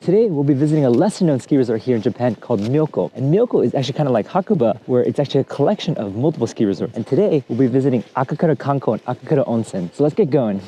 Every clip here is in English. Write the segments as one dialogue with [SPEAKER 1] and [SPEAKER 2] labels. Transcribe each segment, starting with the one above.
[SPEAKER 1] Today, we'll be visiting a lesser-known ski resort here in Japan called Myoko. And Myoko is actually kind of like Hakuba, where it's actually a collection of multiple ski resorts. And today, we'll be visiting Akakura Kanko and Akakura Onsen. So let's get going.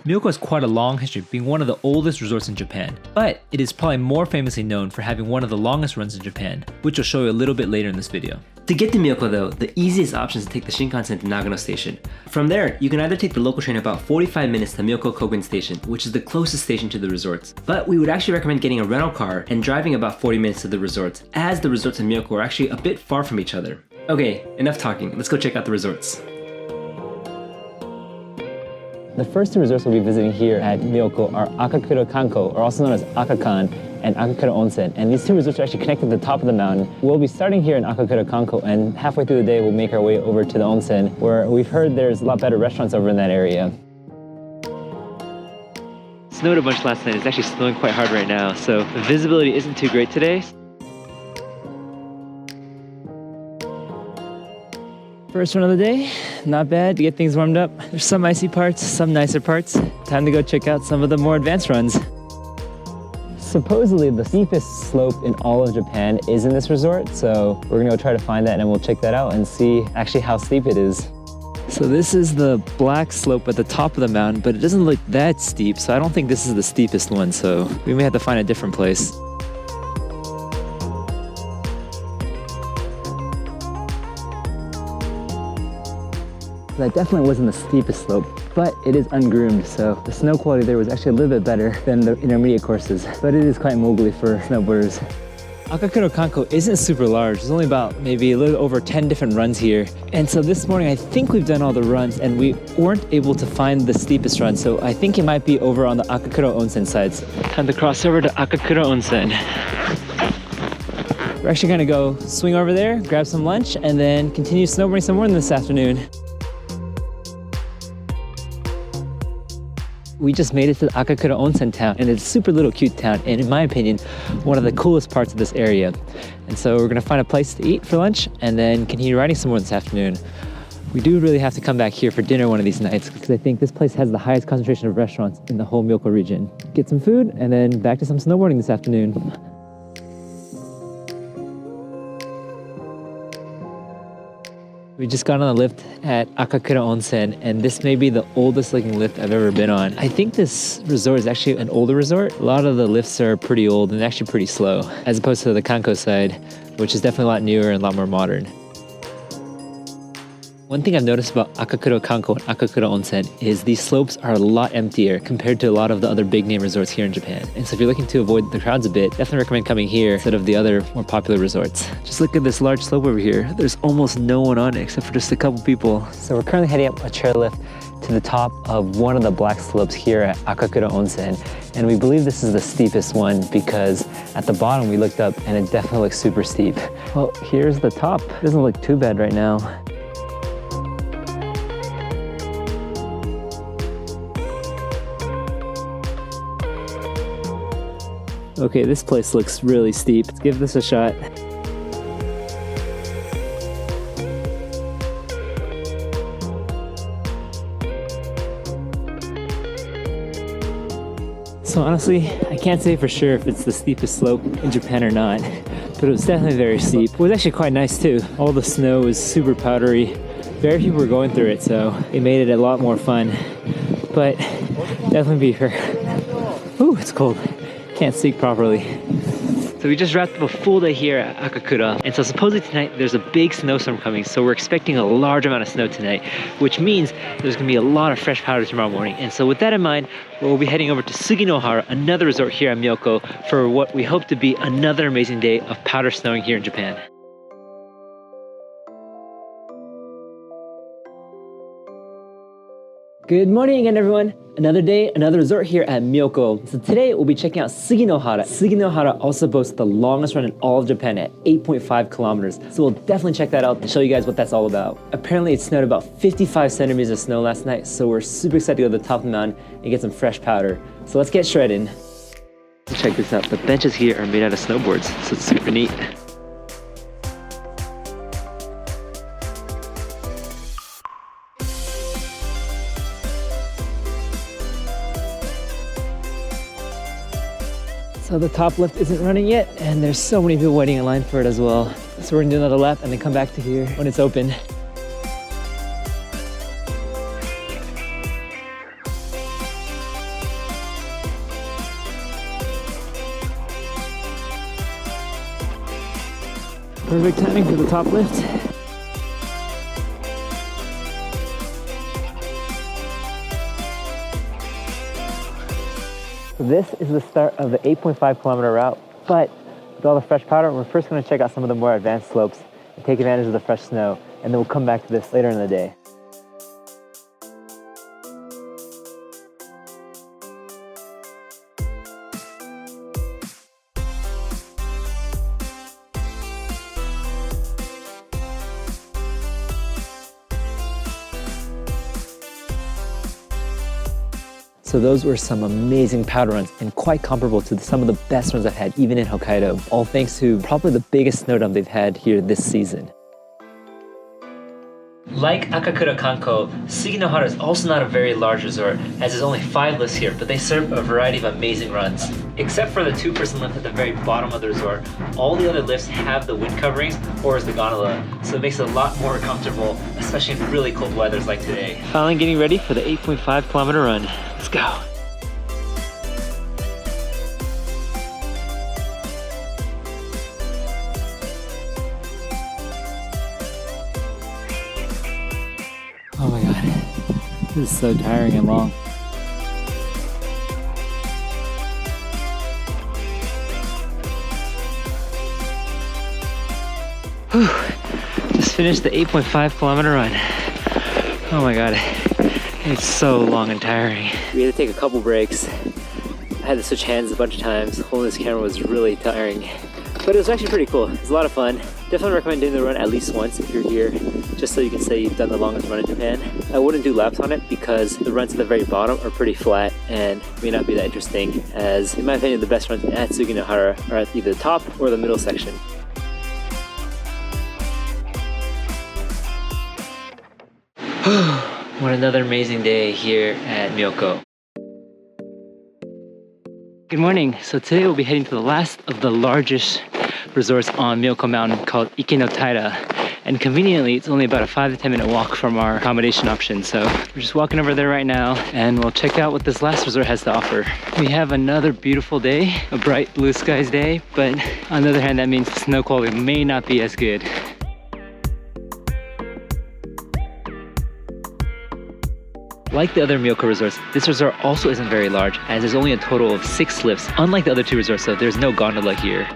[SPEAKER 2] Myoko has quite a long history, being one of the oldest resorts in Japan, but it is probably more famously known for having one of the longest runs in Japan, which I'll show you a little bit later in this video. To get to Myoko though, the easiest option is to take the Shinkansen to Nagano Station. From there, you can either take the local train about 45 minutes to Myoko Kogen Station, which is the closest station to the resorts. But we would actually recommend getting a rental car and driving about 40 minutes to the resorts, as the resorts in Myoko are actually a bit far from each other. Okay, enough talking, let's go check out the resorts.
[SPEAKER 1] The first two resorts we'll be visiting here at Myoko are Akakura Kanko, or also known as Akakan, and Akakura Onsen. And these two resorts are actually connected to the top of the mountain. We'll be starting here in Akakura Kanko, and halfway through the day, we'll make our way over to the onsen, where we've heard there's a lot better restaurants over in that area.
[SPEAKER 2] It snowed a bunch last night. It's actually snowing quite hard right now, so the visibility isn't too great today.
[SPEAKER 1] First run of the day, not bad to get things warmed up. There's some icy parts, some nicer parts. Time to go check out some of the more advanced runs. Supposedly the steepest slope in all of Japan is in this resort, so we're gonna go try to find that and we'll check that out and see actually how steep it is. So this is the black slope at the top of the mountain, but it doesn't look that steep, so I don't think this is the steepest one, so we may have to find a different place. That definitely wasn't the steepest slope, but it is ungroomed, so the snow quality there was actually a little bit better than the intermediate courses, but it is quite mogully for snowboarders. Akakura Kanko isn't super large. There's only about maybe a little over 10 different runs here. And so this morning, I think we've done all the runs and we weren't able to find the steepest run, so I think it might be over on the Akakura Onsen side. Time to cross over to Akakura Onsen. We're actually gonna go swing over there, grab some lunch, and then continue snowboarding some more this afternoon. We just made it to the Akakura Onsen town, and it's a super little cute town, and in my opinion, one of the coolest parts of this area. And so we're gonna find a place to eat for lunch and then continue riding some more this afternoon. We do really have to come back here for dinner one of these nights because I think this place has the highest concentration of restaurants in the whole Myoko region. Get some food and then back to some snowboarding this afternoon. We just got on a lift at Akakura Onsen, and this may be the oldest looking lift I've ever been on. I think this resort is actually an older resort. A lot of the lifts are pretty old and actually pretty slow, as opposed to the Kanko side, which is definitely a lot newer and a lot more modern. One thing I've noticed about Akakura Kanko and Akakura Onsen is these slopes are a lot emptier compared to a lot of the other big name resorts here in Japan. And so if you're looking to avoid the crowds a bit, definitely recommend coming here instead of the other more popular resorts. Just look at this large slope over here. There's almost no one on it except for just a couple people. So we're currently heading up a chairlift to the top of one of the black slopes here at Akakura Onsen. And we believe this is the steepest one because at the bottom we looked up and it definitely looks super steep. Well, here's the top. It doesn't look too bad right now. Okay, this place looks really steep. Let's give this a shot. So honestly, I can't say for sure if it's the steepest slope in Japan or not, but it was definitely very steep. It was actually quite nice too. All the snow was super powdery. Very few were going through it, so it made it a lot more fun. But definitely be fair. Ooh, it's cold. Can't speak properly. So we just wrapped up a full day here at Akakura, and so supposedly tonight there's a big snowstorm coming, so we're expecting a large amount of snow tonight, which means there's gonna be a lot of fresh powder tomorrow morning. And so with that in mind, we'll be heading over to Suginohara, another resort here at Myoko, for what we hope to be another amazing day of powder snowing here in Japan. Good morning again, everyone. Another day, another resort here at Myoko. So today we'll be checking out Suginohara. Suginohara also boasts the longest run in all of Japan at 8.5 kilometers. So we'll definitely check that out and show you guys what that's all about. Apparently it snowed about 55 centimeters of snow last night, so we're super excited to go to the top of the mountain and get some fresh powder. So let's get shredding. Check this out. The benches here are made out of snowboards, so it's super neat. So the top lift isn't running yet, and there's so many people waiting in line for it as well. So we're gonna do another lap and then come back to here when it's open. Perfect timing for the top lift. So this is the start of the 8.5 kilometer route, but with all the fresh powder, we're first going to check out some of the more advanced slopes and take advantage of the fresh snow, and then we'll come back to this later in the day. So those were some amazing powder runs and quite comparable to some of the best runs I've had even in Hokkaido, all thanks to probably the biggest snow dump they've had here this season.
[SPEAKER 2] Like Akakura Kanko, Suginohara is also not a very large resort, as there's only 5 lifts here, but they serve a variety of amazing runs. Except for the 2-person lift at the very bottom of the resort, all the other lifts have the wind coverings or is the gondola, so it makes it a lot more comfortable, especially in really cold weathers like today.
[SPEAKER 1] Finally getting ready for the 8.5 kilometer run. Let's go. Oh my god, this is so tiring and long. Whew. Just finished the 8.5 kilometer run. Oh my god, it's so long and tiring. We had to take a couple breaks. I had to switch hands a bunch of times. Holding this camera was really tiring. But it was actually pretty cool. It was a lot of fun. Definitely recommend doing the run at least once if you're here, just so you can say you've done the longest run in Japan. I wouldn't do laps on it because the runs at the very bottom are pretty flat and may not be that interesting, as in my opinion the best runs at Suginohara are at either the top or the middle section. What another amazing day here at Myoko. Good morning. So today we'll be heading to the last of the largest resorts on Myoko Mountain called Ikenotaira. And conveniently, it's only about a 5 to 10 minute walk from our accommodation option. So we're just walking over there right now and we'll check out what this last resort has to offer. We have another beautiful day, a bright blue skies day, but on the other hand, that means the snow quality may not be as good. Like the other Myoko resorts, this resort also isn't very large, as there's only a total of 6 lifts. Unlike the other 2 resorts, though, there's no gondola here.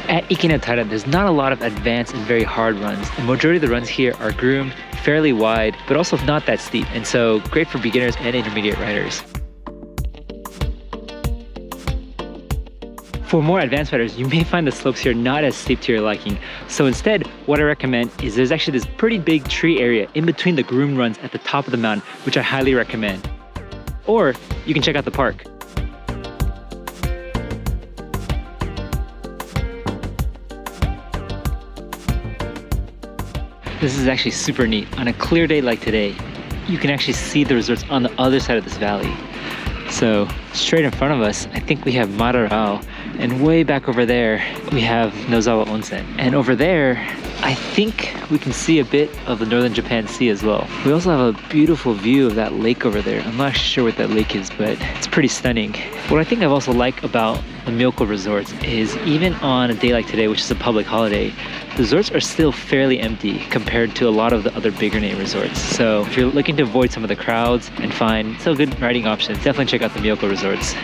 [SPEAKER 1] At Ikenotaira, there's not a lot of advanced and very hard runs. The majority of the runs here are groomed, fairly wide, but also not that steep, and so great for beginners and intermediate riders. For more advanced riders, you may find the slopes here not as steep to your liking. So instead, what I recommend is there's actually this pretty big tree area in between the groomed runs at the top of the mountain, which I highly recommend. Or you can check out the park. This is actually super neat. On a clear day like today, you can actually see the resorts on the other side of this valley. So straight in front of us, I think we have Madarao, and way back over there, we have Nozawa Onsen. And over there, I think we can see a bit of the northern Japan Sea as well. We also have a beautiful view of that lake over there. I'm not sure what that lake is, but it's pretty stunning. What I think I've also liked about the Myoko resorts is even on a day like today, which is a public holiday, the resorts are still fairly empty compared to a lot of the other bigger name resorts. So if you're looking to avoid some of the crowds and find still good riding options, definitely check out the Myoko resorts.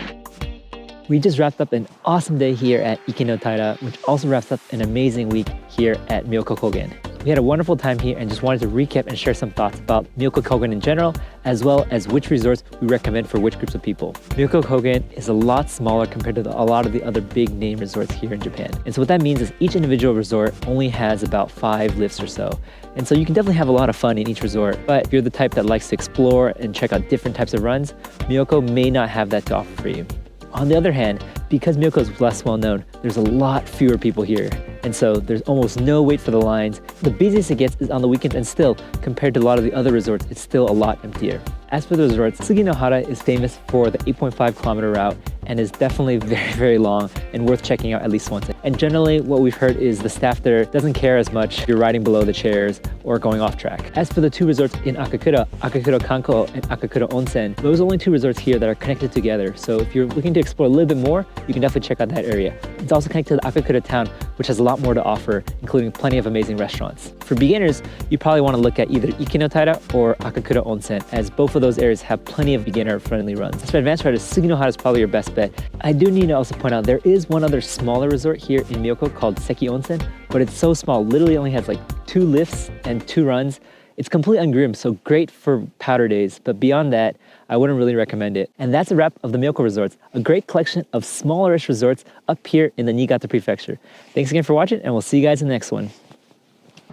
[SPEAKER 1] We just wrapped up an awesome day here at Ikenotaira, which also wraps up an amazing week here at Myoko Kogen. We had a wonderful time here and just wanted to recap and share some thoughts about Myoko Kogen in general, as well as which resorts we recommend for which groups of people. Myoko Kogen is a lot smaller compared to a lot of the other big name resorts here in Japan. And so what that means is each individual resort only has about 5 lifts or so. And so you can definitely have a lot of fun in each resort, but if you're the type that likes to explore and check out different types of runs, Myoko may not have that to offer for you. On the other hand, because Myoko is less well known, there's a lot fewer people here. And so there's almost no wait for the lines. The busiest it gets is on the weekends, and still, compared to a lot of the other resorts, it's still a lot emptier. As for the resorts, Suginohara is famous for the 8.5-kilometer route and is definitely very, very long and worth checking out at least once. And generally, what we've heard is the staff there doesn't care as much if you're riding below the chairs or going off track. As for the two resorts in Akakura, Akakura Kanko and Akakura Onsen, those are only two resorts here that are connected together. So if you're looking to explore a little bit more, you can definitely check out that area. It's also connected to the Akakura town, which has a lot more to offer, including plenty of amazing restaurants. For beginners, you probably want to look at either Ikenotaira or Akakura Onsen, as both of those areas have plenty of beginner-friendly runs. As for advanced riders, Suginohara is probably your best bet. I do need to also point out there is one other smaller resort here in Myoko called Seki Onsen, but it's so small, literally only has like 2 lifts and 2 runs. It's completely ungroomed, so great for powder days, but beyond that, I wouldn't really recommend it. And that's a wrap of the Myoko resorts, a great collection of smallerish resorts up here in the Niigata prefecture. Thanks again for watching, and we'll see you guys in the next one.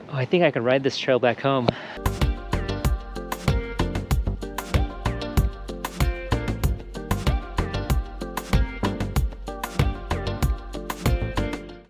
[SPEAKER 1] Oh, I think I can ride this trail back home.